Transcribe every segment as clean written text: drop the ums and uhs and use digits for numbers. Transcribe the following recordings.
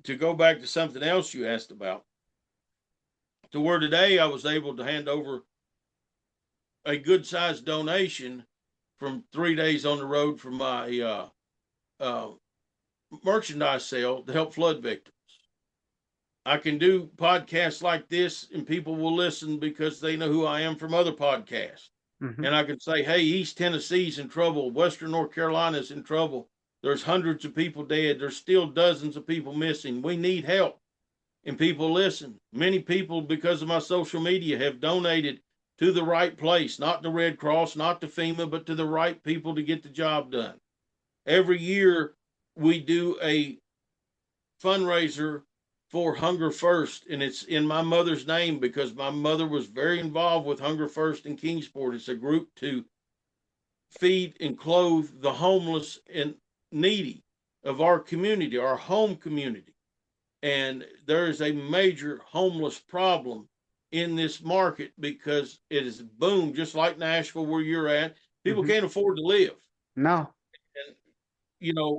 to go back to something else you asked about, to where today I was able to hand over a good sized donation from 3 days on the road from my uh, merchandise sale to help flood victims. I can do podcasts like this and people will listen because they know who I am from other podcasts. Hmm. And I can say, hey, East Tennessee's in trouble. Western North Carolina's in trouble. There's hundreds of people dead. There's still dozens of people missing. We need help. And people listen. Many people, because of my social media, have donated to the right place, not the Red Cross, not to FEMA, but to the right people to get the job done. Every year, we do a fundraiser for Hunger First, and it's in my mother's name because my mother was very involved with Hunger First in Kingsport. It's a group to feed and clothe the homeless and needy of our community, our home community. And there is a major homeless problem in this market because it is boomed, just like Nashville, where you're at. People Hmm. can't afford to live. No. And,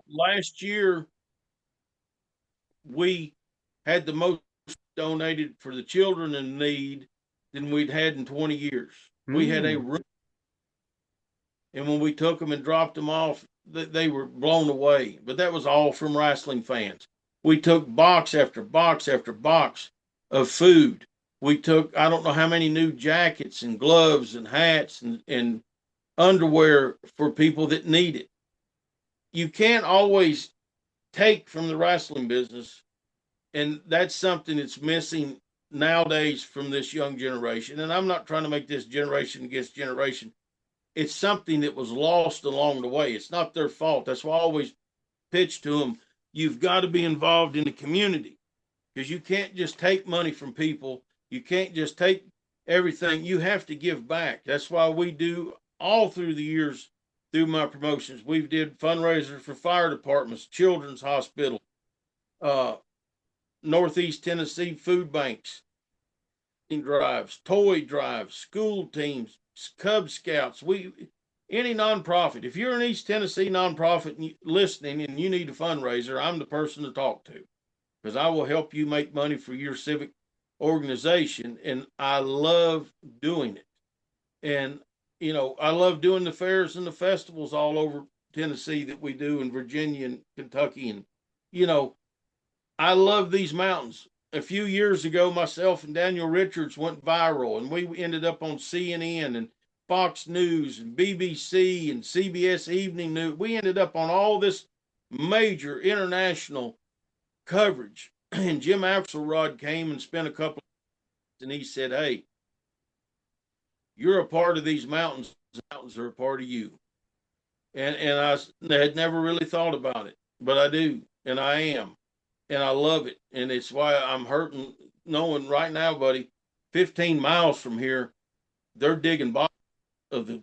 last year we had the most donated for the children in need than we'd had in 20 years. We had a Mm. room, and when we took them and dropped them off, they were blown away. But that was all from wrestling fans. We took box after box after box of food. We took, I don't know how many new jackets and gloves and hats and underwear for people that need it. You can't always take from the wrestling business, and that's something that's missing nowadays from this young generation. And I'm not trying to make this generation against generation. It's something that was lost along the way. It's not their fault. That's why I always pitch to them, you've got to be involved in the community, because you can't just take money from people. You can't just take everything. You have to give back. That's why we do all through the years, through my promotions. We've did fundraisers for fire departments, children's hospital, uh, Northeast Tennessee food banks, drives, toy drives, school teams, Cub Scouts. We any nonprofit. If you're an East Tennessee nonprofit listening and you need a fundraiser, I'm the person to talk to because I will help you make money for your civic organization. And I love doing it. And I love doing the fairs and the festivals all over Tennessee that we do in Virginia and Kentucky. And you know, I love these mountains. A few years ago, myself and Daniel Richards went viral, and we ended up on CNN and Fox News and BBC and CBS Evening News. We ended up on all this major international coverage. And Jim Axelrod came and spent a couple of and he said, "Hey, you're a part of these mountains. The mountains are a part of you." And I had never really thought about it, but I do, and I am, and I love it, and it's why I'm hurting knowing right now, buddy, 15 miles from here, they're digging bottom of the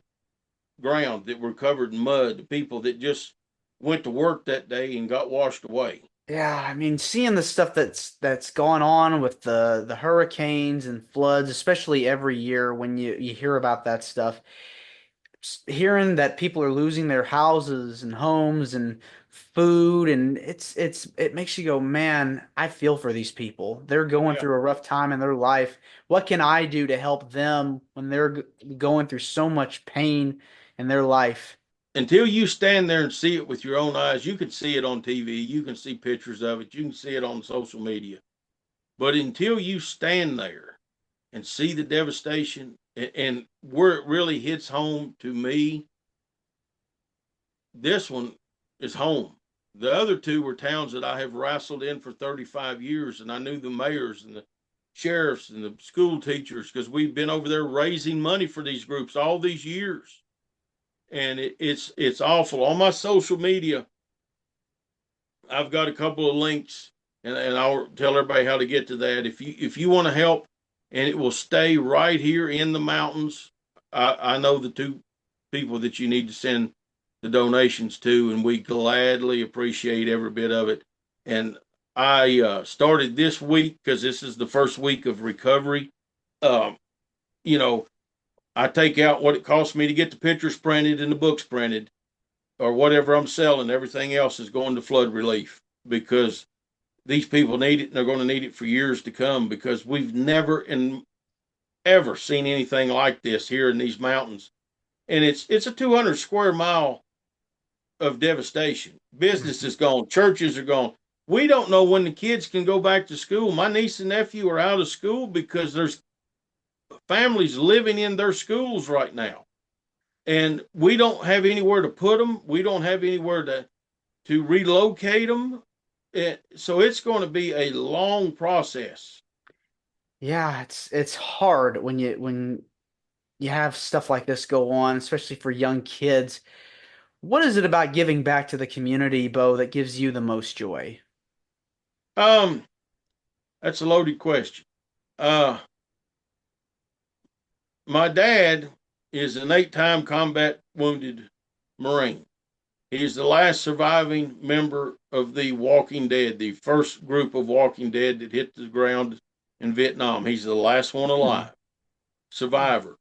ground that were covered in mud. The people that just went to work that day and got washed away. Yeah, I mean, seeing the stuff that's going on with the hurricanes and floods, especially every year when you hear about that stuff, hearing that people are losing their houses and homes and food, and it makes you go, man, I feel for these people. They're going Yeah. through a rough time in their life. What can I do to help them when they're going through so much pain in their life? Until you stand there and see it with your own eyes, you can see it on TV, you can see pictures of it, you can see it on social media. But until you stand there and see the devastation and where it really hits home to me, this one is home. The other two were towns that I have wrestled in for 35 years, and I knew the mayors and the sheriffs and the school teachers because we've been over there raising money for these groups all these years. And it's awful. On my social media, I've got a couple of links, and I'll tell everybody how to get to that. If you want to help, and it will stay right here in the mountains. I know the two people that you need to send the donations to, and we gladly appreciate every bit of it. And I started this week because this is the first week of recovery. Um, you know, I take out what it costs me to get the pictures printed and the books printed, or whatever I'm selling. Everything else is going to flood relief because these people need it, and they're going to need it for years to come, because we've never and ever seen anything like this here in these mountains. And it's a 200 square mile of devastation. Business is gone, churches are gone. We don't know when the kids can go back to school. My niece and nephew are out of school because there's families living in their schools right now, and we don't have anywhere to put them. We don't have anywhere to relocate them. So it's going to be a long process. Yeah, it's hard when you have stuff like this go on, especially for young kids. What is it about giving back to the community, Bo, that gives you the most joy? Um, that's a loaded question. Uh, my dad is an 8-time combat wounded Marine. He's the last surviving member of the Walking Dead, the first group of Walking Dead that hit the ground in Vietnam. He's the last one Hmm. alive, survivor.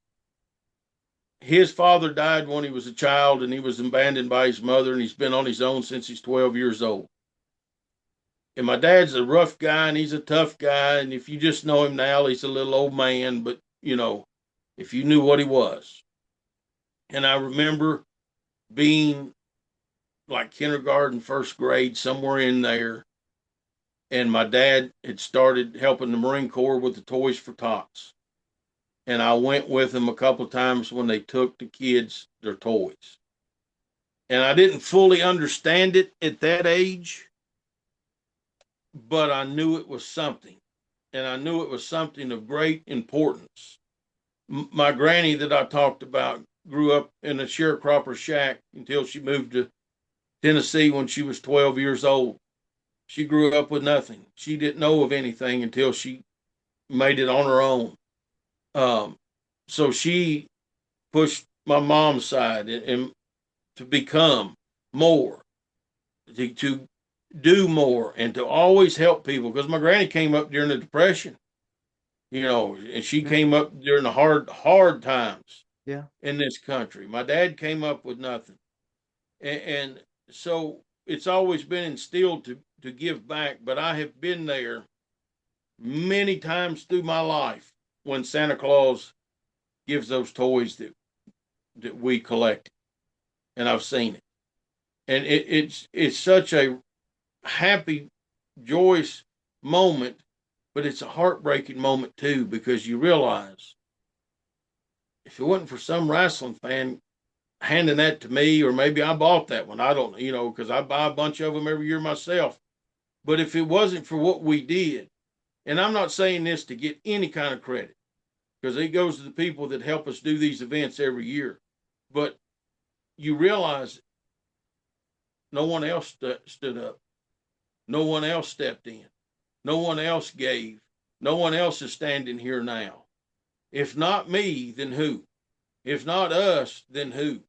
His father died when he was a child, and he was abandoned by his mother, and he's been on his own since he's 12 years old. And my dad's a rough guy, and he's a tough guy, and if you just know him now, he's a little old man, but if you knew what he was. And I remember being like kindergarten, first grade, somewhere in there, and my dad had started helping the Marine Corps with the Toys for Tots. And I went with him a couple of times when they took the kids their toys. And I didn't fully understand it at that age, but I knew it was something. And I knew it was something of great importance. My granny that I talked about grew up in a sharecropper shack until she moved to Tennessee when she was 12 years old. She grew up with nothing. She didn't know of anything until she made it on her own. Um, so she pushed my mom's side, and to become more, to do more, and to always help people. Because my granny came up during the Depression, and she Yeah, came up during the hard times yeah. in this country. My dad came up with nothing, and so it's always been instilled to give back. But I have been there many times through my life when Santa Claus gives those toys that we collect, and I've seen it, and it's such a happy, joyous moment, but it's a heartbreaking moment too, because you realize if it wasn't for some wrestling fan handing that to me, or maybe I bought that one, I don't, because I buy a bunch of them every year myself. But if it wasn't for what we did, and I'm not saying this to get any kind of credit, because it goes to the people that help us do these events every year, but you realize no one else stood up, no one else stepped in, no one else gave, no one else is standing here now. If not me, then who? If not us, then who?